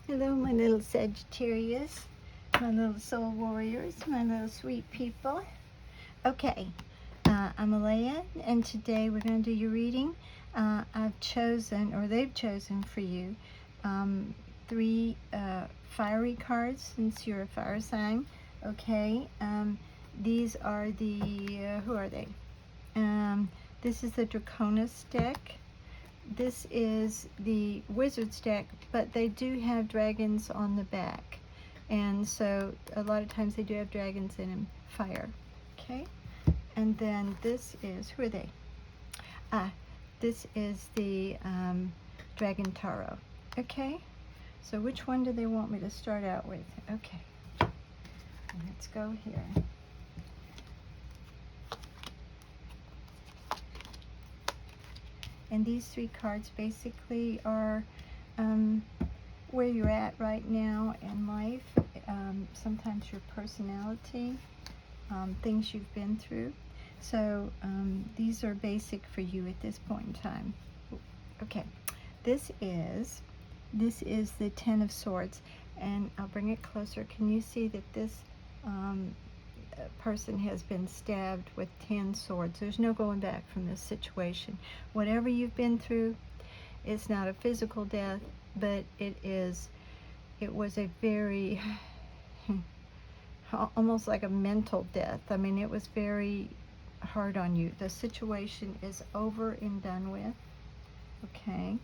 Hello, my little Sagittarius, my little soul warriors, my little sweet people. Okay, I'm Alea, and today we're going to do your reading. I've chosen, or they've chosen for you, three fiery cards since you're a fire sign. Okay, these are the, who are they? This is the Draconis deck. This is the Wizard's deck, but they do have dragons on the back. And so a lot of times they do have dragons in them, fire. Okay? And then this is, who are they? This is the Dragon Tarot. Okay? So which one do they want me to start out with? Okay. Let's go here. And these three cards basically are where you're at right now in life, sometimes your personality, things you've been through. So these are basic for you at this point in time. Okay, this is the Ten of Swords, and I'll bring it closer. Can you see that this person has been stabbed with 10 swords? There's no going back from this situation. Whatever you've been through, it's not a physical death, but it was a very almost like a mental death. I mean, it was very hard on you. The situation is over and done with. Okay,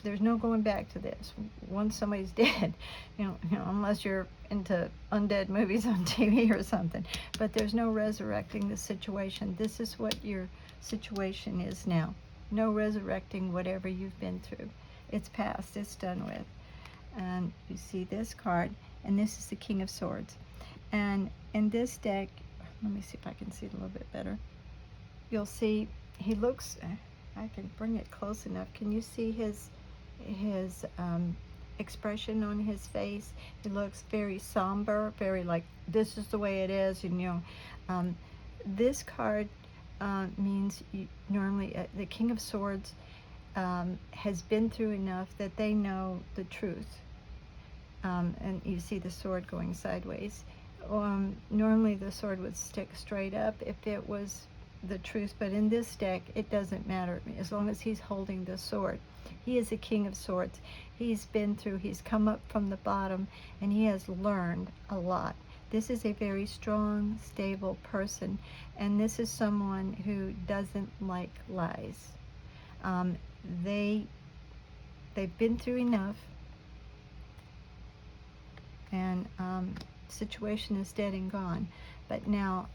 there's no going back to this. Once somebody's dead, you know, unless you're into undead movies on TV or something, but there's no resurrecting the situation. This is what your situation is now. No resurrecting whatever you've been through. It's past, it's done with. And you see this card, and this is the King of Swords. And in this deck, let me see if I can see it a little bit better. You'll see he looks, I can bring it close enough. Can you see his expression on his face? He looks very somber, very like, this is the way it is. And you know, this card means normally the King of Swords has been through enough that they know the truth. And you see the sword going sideways. Normally the sword would stick straight up if it was the truth, but in this deck it doesn't matter as long as he's holding the sword. He is a King of Swords. He's been through, he's come up from the bottom, and he has learned a lot. This is a very strong, stable person, and this is someone who doesn't like lies. They've been through enough, and situation is dead and gone. But now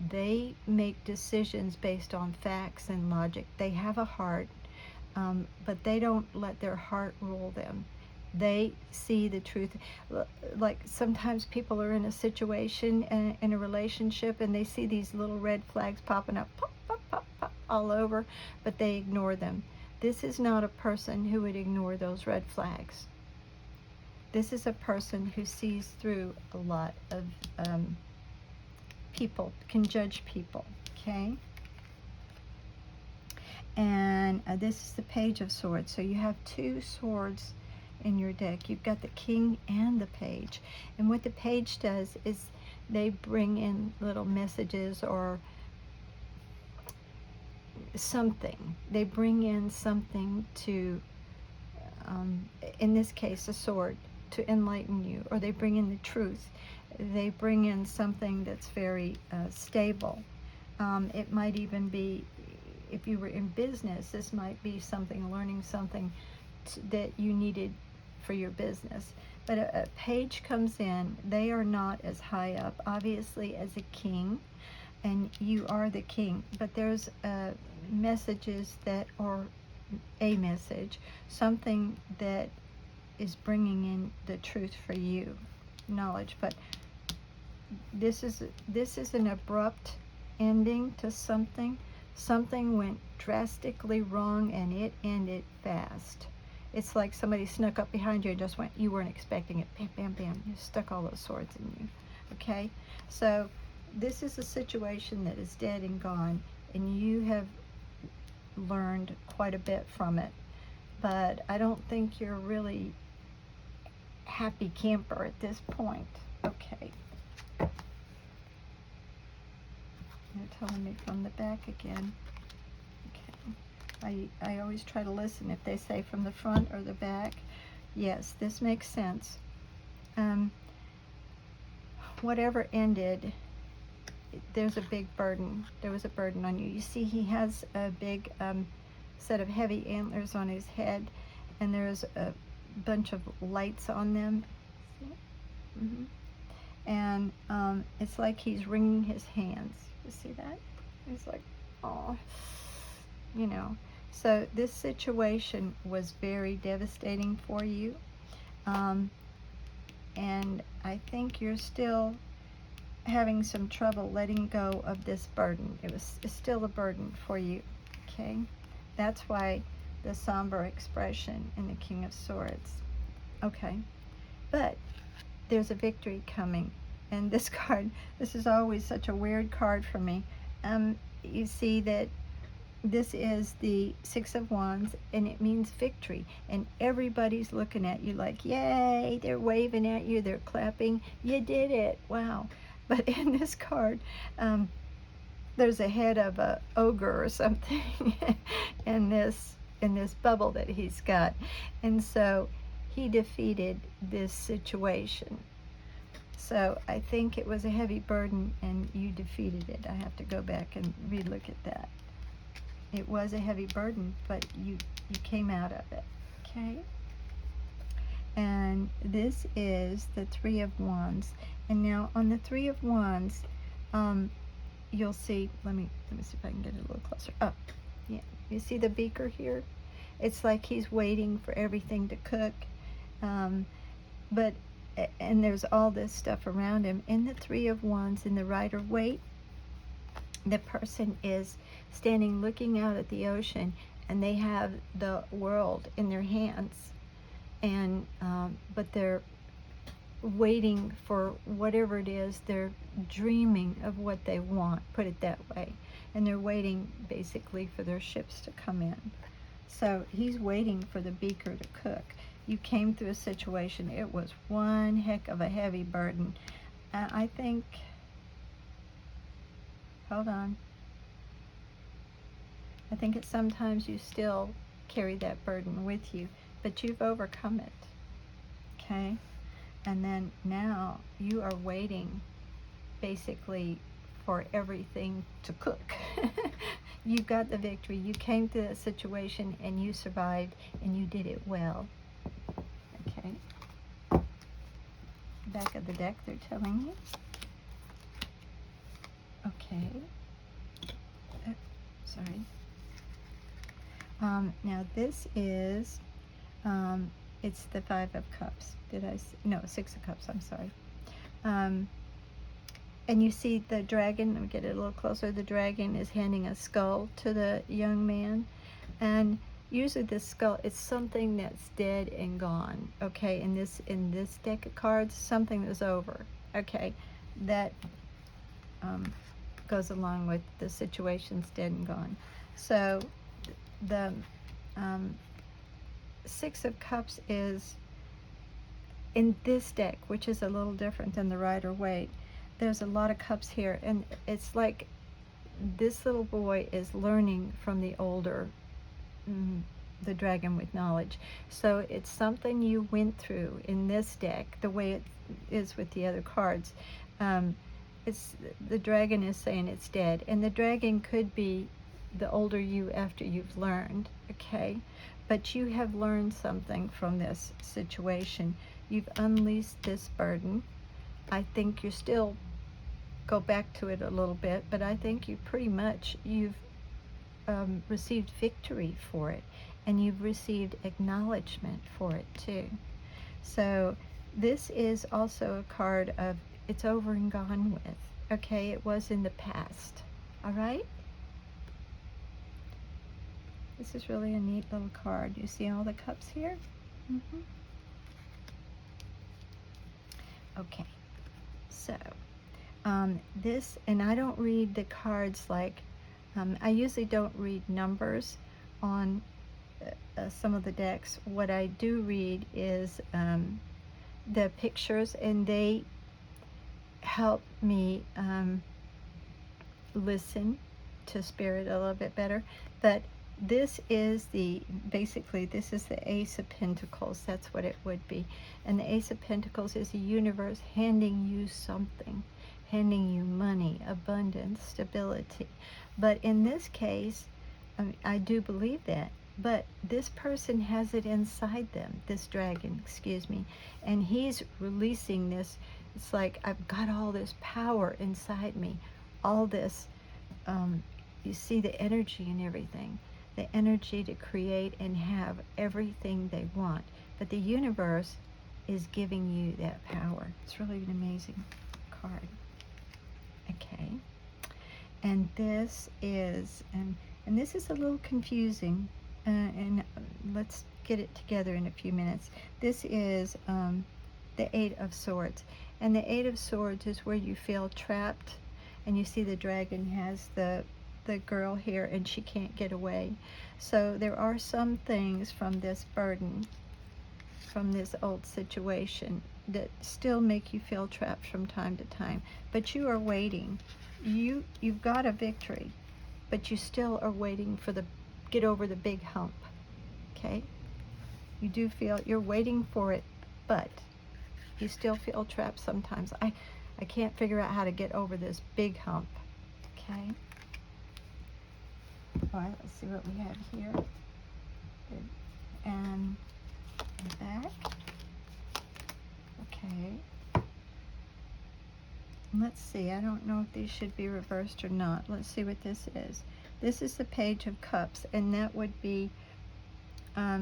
they make decisions based on facts and logic. They have a heart, but they don't let their heart rule them. They see the truth. Like sometimes people are in a situation, in a relationship, and they see these little red flags popping up, pop, pop, pop, pop, all over, but they ignore them. This is not a person who would ignore those red flags. This is a person who sees through a lot of people, can judge people, okay? And this is the Page of Swords. So you have two swords in your deck. You've got the King and the Page. And what the Page does is they bring in little messages or something. They bring in something to, in this case, a sword, to enlighten you, or they bring in the truth. They bring in something that's very stable. It might even be, if you were in business, this might be something, learning something that you needed for your business. But a page comes in, they are not as high up, obviously, as a king, and you are the king, but there's messages that are a message, something that is bringing in the truth for you, knowledge. But this is an abrupt ending to something. Something went drastically wrong, and it ended fast. It's like somebody snuck up behind you and just went, you weren't expecting it, bam, bam, bam, you stuck all those swords in you. Okay, so this is a situation that is dead and gone, and you have learned quite a bit from it. But I don't think you're really happy camper at this point. Okay. They're telling me from the back again. Okay. I always try to listen if they say from the front or the back. Yes, this makes sense. Whatever ended, there's a big burden. There was a burden on you. You see, he has a big set of heavy antlers on his head, and there's a bunch of lights on them. Mm-hmm. And it's like he's wringing his hands. You see that? He's like, oh, you know. So this situation was very devastating for you. And I think you're still having some trouble letting go of this burden. It's still a burden for you, okay? That's why the somber expression in the King of Swords. Okay, but there's a victory coming. And this card, this is always such a weird card for me. You see that this is the Six of Wands, and it means victory. And everybody's looking at you like, yay, they're waving at you, they're clapping. You did it, wow. But in this card, there's a head of a ogre or something in this bubble that he's got. And so he defeated this situation. So I think it was a heavy burden and you defeated it. I have to go back and relook at that. It was a heavy burden, but you came out of it, okay? And this is the Three of Wands. And now on the Three of Wands, you'll see, let me see if I can get it a little closer. Oh, yeah, you see the beaker here? It's like he's waiting for everything to cook. And there's all this stuff around him. In the Three of Wands, in the Rider-Waite, the person is standing looking out at the ocean, and they have the world in their hands, and but they're waiting for whatever it is. They're dreaming of what they want, put it that way, and they're waiting basically for their ships to come in. So he's waiting for the beaker to cook. You came through a situation, it was one heck of a heavy burden. I think, hold on, I think it's sometimes you still carry that burden with you, but you've overcome it, okay? And then now you are waiting basically for everything to cook. You got the victory. You came through that situation and you survived and you did it well. Okay. Back of the deck, they're telling you. Okay. Sorry. Now this is, it's the Five of Cups. No, Six of Cups, I'm sorry. And you see the dragon, let me get it a little closer. The dragon is handing a skull to the young man. And usually this skull, it's something that's dead and gone, okay? In this deck of cards, something that's over, okay? That goes along with the situation's dead and gone. So the Six of Cups is in this deck, which is a little different than the Rider-Waite. There's a lot of cups here, and it's like this little boy is learning from the older, the dragon with knowledge. So it's something you went through in this deck, the way it is with the other cards. It's the dragon is saying it's dead, and the dragon could be the older you after you've learned, okay? But you have learned something from this situation. You've unleashed this burden. I think you're still go back to it a little bit, but I think you pretty much, you've received victory for it, and you've received acknowledgement for it too. So this is also a card of it's over and gone with, okay? It was in the past, all right? This is really a neat little card. You see all the cups here? Okay, so this, and I don't read the cards like, I usually don't read numbers on some of the decks. What I do read is the pictures, and they help me listen to spirit a little bit better. But this is basically this is the Ace of Pentacles. That's what it would be. And the Ace of Pentacles is the universe handing you something, handing you money, abundance, stability. But in this case, I do believe that. But this person has it inside them, this dragon, excuse me, and he's releasing this. It's like, I've got all this power inside me, all this, you see the energy and everything, the energy to create and have everything they want. But the universe is giving you that power. It's really an amazing card. Okay. And this is, and this is a little confusing, and let's get it together in a few minutes. This is the Eight of Swords. And the Eight of Swords is where you feel trapped, and you see the dragon has the girl here, and she can't get away. So there are some things from this burden, from this old situation, that still make you feel trapped from time to time. But you are waiting. You've got a victory, but you still are waiting for get over the big hump. Okay? You do feel you're waiting for it, but you still feel trapped sometimes. I can't figure out how to get over this big hump. Okay? All right, let's see what we have here. Good. And back. Okay. Let's see, I don't know if these should be reversed or not. Let's see what this is. This is the Page of Cups, and that would be a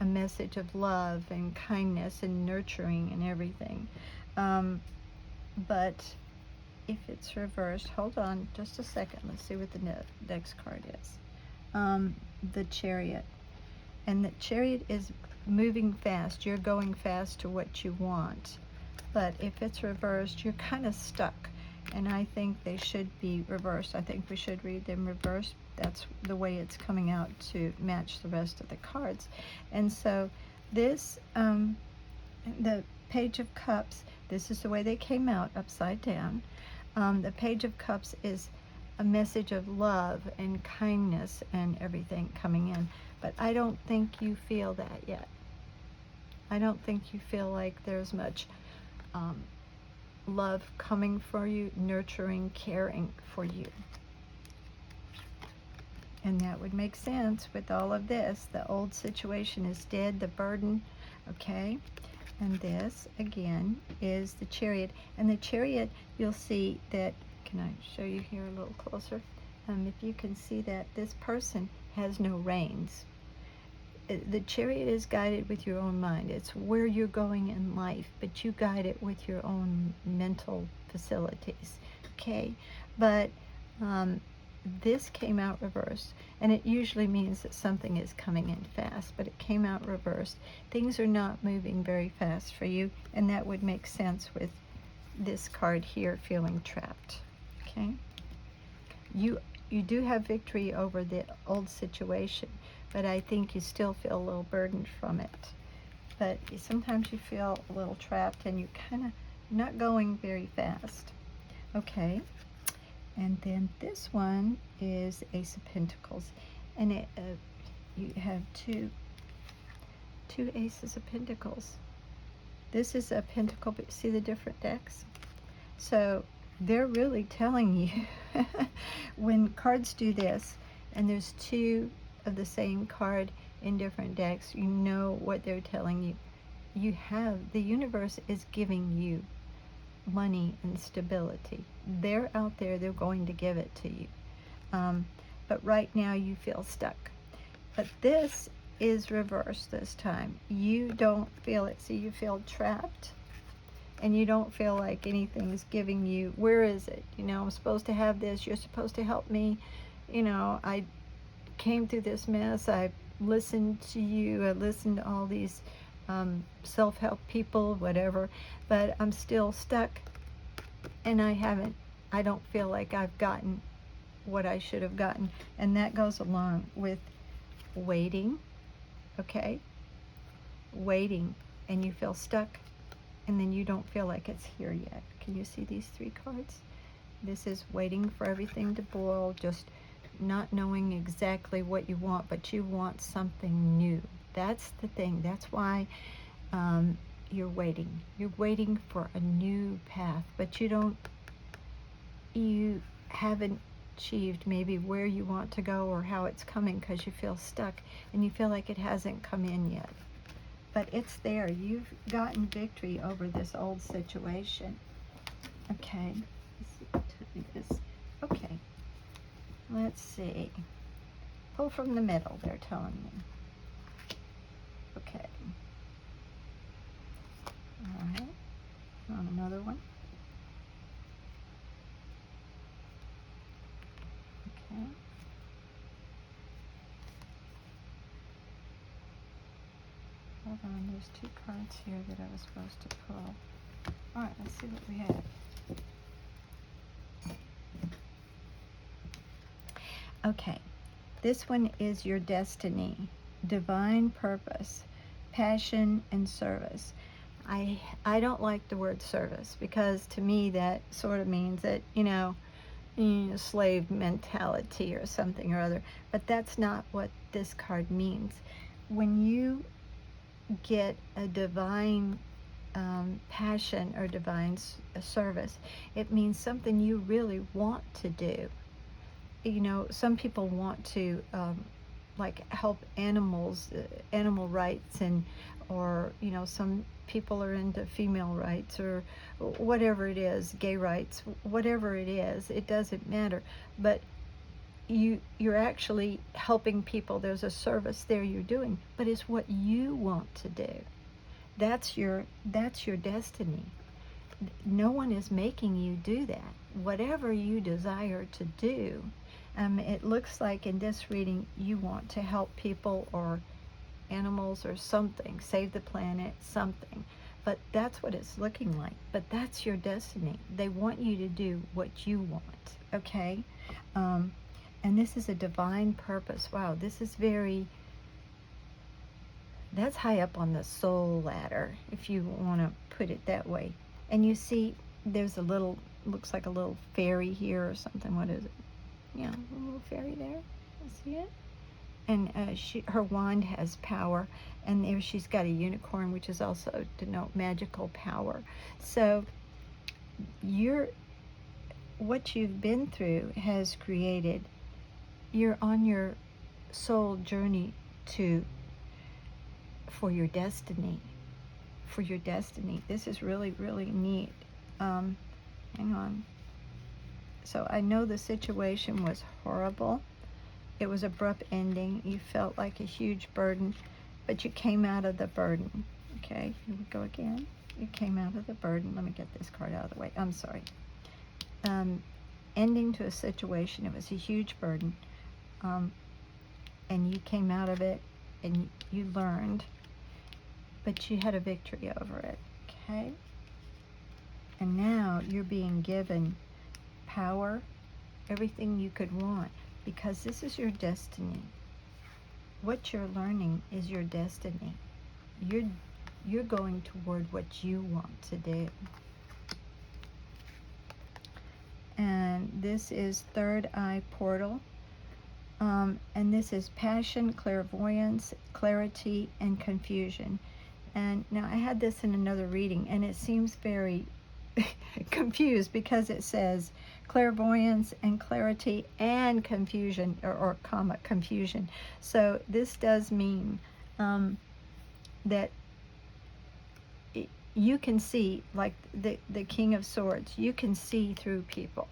message of love and kindness and nurturing and everything. But if it's reversed, hold on just a second. Let's see what the next card is. The Chariot. And the Chariot is moving fast. You're going fast to what you want. But if it's reversed, you're kind of stuck. And I think they should be reversed. I think we should read them reversed. That's the way it's coming out to match the rest of the cards. And so this, the Page of Cups, this is the way they came out, upside down. The Page of Cups is a message of love and kindness and everything coming in. But I don't think you feel that yet. I don't think you feel like there's much love coming for you, nurturing, caring for you. And that would make sense with all of this. The old situation is dead, the burden, okay? And this, again, is the Chariot. And the Chariot, you'll see that, can I show you here a little closer? If you can see that this person has no reins. The Chariot is guided with your own mind. It's where you're going in life, but you guide it with your own mental facilities, okay? But this came out reversed, and it usually means that something is coming in fast, but it came out reversed. Things are not moving very fast for you, and that would make sense with this card here, feeling trapped, okay? You do have victory over the old situation, but I think you still feel a little burdened from it. But sometimes you feel a little trapped, and you're kind of not going very fast. Okay, and then this one is Ace of Pentacles, and you have two Aces of Pentacles. This is a pentacle, but see the different decks? So they're really telling you, when cards do this, and there's two of the same card in different decks, you know what they're telling you. The universe is giving you money and stability. They're out there, they're going to give it to you. But right now you feel stuck. But this is reversed this time. You don't feel it. See, you feel trapped, and you don't feel like anything's giving you, where is it? You know, I'm supposed to have this, you're supposed to help me. You know, I came through this mess, I listened to you, I listened to all these self-help people, whatever, but I'm still stuck, and I don't feel like I've gotten what I should have gotten. And that goes along with waiting, okay? Waiting, and you feel stuck, and then you don't feel like it's here yet. Can you see these 3 cards? This is waiting for everything to boil, just not knowing exactly what you want, but you want something new. That's the thing. That's why you're waiting. You're waiting for a new path, but you haven't achieved maybe where you want to go or how it's coming, because you feel stuck and you feel like it hasn't come in yet. But it's there. You've gotten victory over this old situation. Okay. Let's see what time it is. Okay. Let's see. Pull from the middle, they're telling me. Okay. All right. On another one. Okay. Hold on, there's 2 cards here that I was supposed to pull. All right, let's see what we have. Okay, this one is your destiny, divine purpose, passion, and service. I don't like the word service, because to me that sort of means that, slave mentality or something or other. But that's not what this card means. When you get a divine passion or divine service, it means something you really want to do. Some people want to like help animals, animal rights, or some people are into female rights, or whatever it is, gay rights, whatever it is, it doesn't matter. But you're actually helping people. There's a service there you're doing, but it's what you want to do. That's your destiny. No one is making you do that. Whatever you desire to do, it looks like in this reading you want to help people or animals or something, save the planet, something. But that's what it's looking like. But that's your destiny. They want you to do what you want, okay? And this is a divine purpose. Wow, this is that's high up on the soul ladder, if you want to put it that way. And you see there's looks like a little fairy here or something. What is it? Yeah, a little fairy there. You see it? And her wand has power, and there she's got a unicorn, which is also to denote magical power. So what you've been through has created, you're on your soul journey for your destiny. This is really, really neat. Hang on. So I know the situation was horrible. It was abrupt ending. You felt like a huge burden, but you came out of the burden. Okay, here we go again. You came out of the burden. Let me get this card out of the way. I'm sorry. Ending to a situation. It was a huge burden. And you came out of it, and you learned, but you had a victory over it. Okay? And now you're being given power, everything you could want, because this is your destiny. What you're learning is your destiny. You're going toward what you want to do. And this is third eye portal. And this is passion, clairvoyance, clarity, and confusion. And now I had this in another reading, and it seems very confused, because it says clairvoyance and clarity and confusion, or comma, confusion. So this does mean that you can see, like the King of Swords, you can see through people.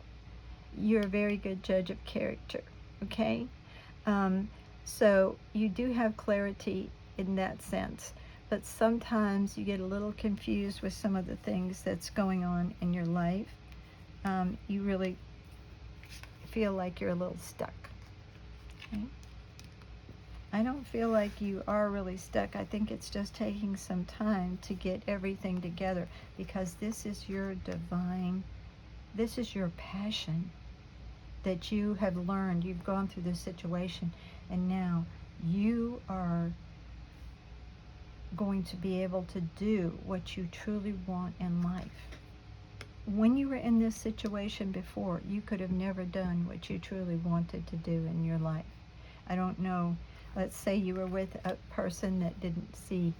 You're a very good judge of character, okay? So you do have clarity in that sense, but sometimes you get a little confused with some of the things that's going on in your life. You really feel like you're a little stuck. Okay? I don't feel like you are really stuck. I think it's just taking some time to get everything together, because this is your this is your passion that you have learned. You've gone through this situation, and now you are, going to be able to do what you truly want in life. When you were in this situation before, you could have never done what you truly wanted to do in your life. I don't know, let's say you were with a person that didn't see,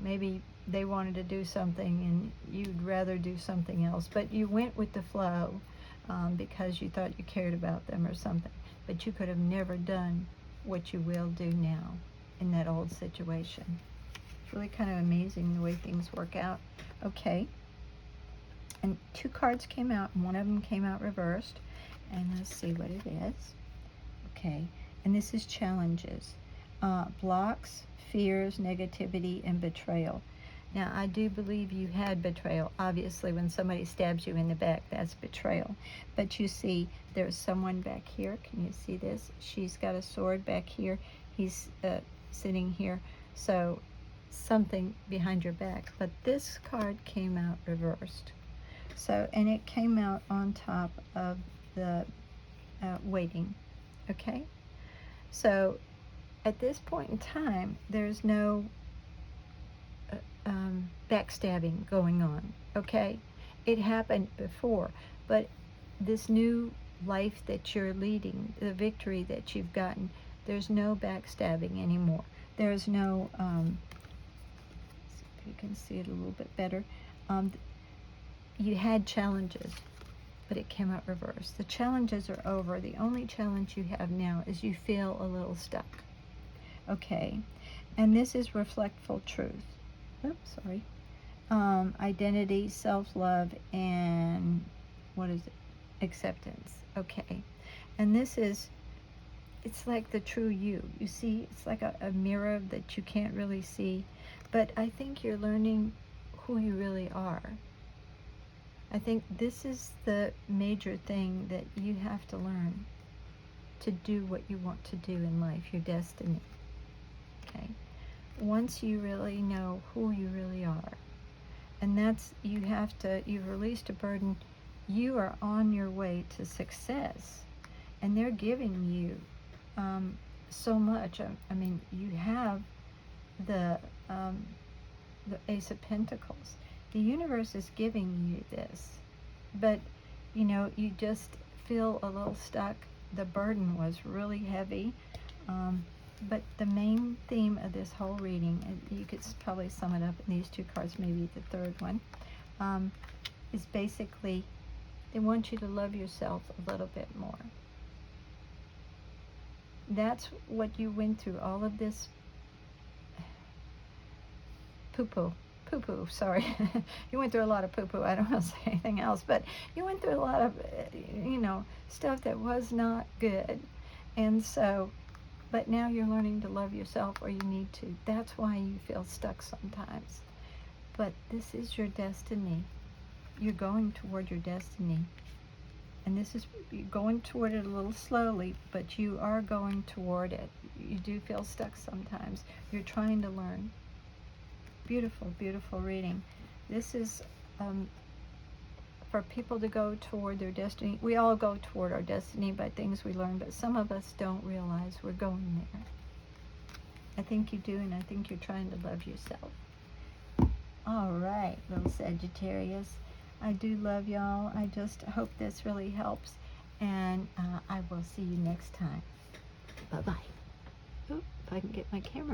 maybe they wanted to do something and you'd rather do something else, but you went with the flow because you thought you cared about them or something. But you could have never done what you will do now in that old situation. It's really kind of amazing the way things work out. Okay. And 2 cards came out, and one of them came out reversed. And let's see what it is. Okay. And this is challenges. Blocks, fears, negativity, and betrayal. Now, I do believe you had betrayal. Obviously, when somebody stabs you in the back, that's betrayal. But you see, there's someone back here. Can you see this? She's got a sword back here. He's sitting here. So, something behind your back. But this card came out reversed. So, and it came out on top of the waiting. Okay? So, at this point in time, there's no backstabbing going on, okay? It happened before, but this new life that you're leading, the victory that you've gotten, there's no backstabbing anymore. There's no, see if you can see it a little bit better. You had challenges, but it came out reversed. The challenges are over. The only challenge you have now is you feel a little stuck. Okay, and this is reflectful truth. Oops, sorry. Identity, self-love, and what is it? Acceptance. Okay, and this is, it's like the true you. You see, it's like a mirror that you can't really see, but I think you're learning who you really are. I think this is the major thing that you have to learn to do what you want to do in life, your destiny. Okay? Once you really know who you really are, and that's, you've released a burden, you are on your way to success, and they're giving you so much. I mean, you have the Ace of Pentacles. The universe is giving you this, but you just feel a little stuck. The burden was really heavy, but the main theme of this whole reading, and you could probably sum it up in these 2 cards, maybe the third one, is basically they want you to love yourself a little bit more. That's what you went through, all of this poo-poo, sorry. You went through a lot of poo-poo. I don't want to say anything else, but you went through a lot of, stuff that was not good. And so, but now you're learning to love yourself, or you need to. That's why you feel stuck sometimes. But this is your destiny. You're going toward your destiny. And this is, you're going toward it a little slowly, but you are going toward it. You do feel stuck sometimes. You're trying to learn. Beautiful, beautiful reading. This is for people to go toward their destiny. We all go toward our destiny by things we learn, but some of us don't realize we're going there. I think you do, and I think you're trying to love yourself. All right, little Sagittarius. I do love y'all. I just hope this really helps, and I will see you next time. Bye-bye. If I can get my camera.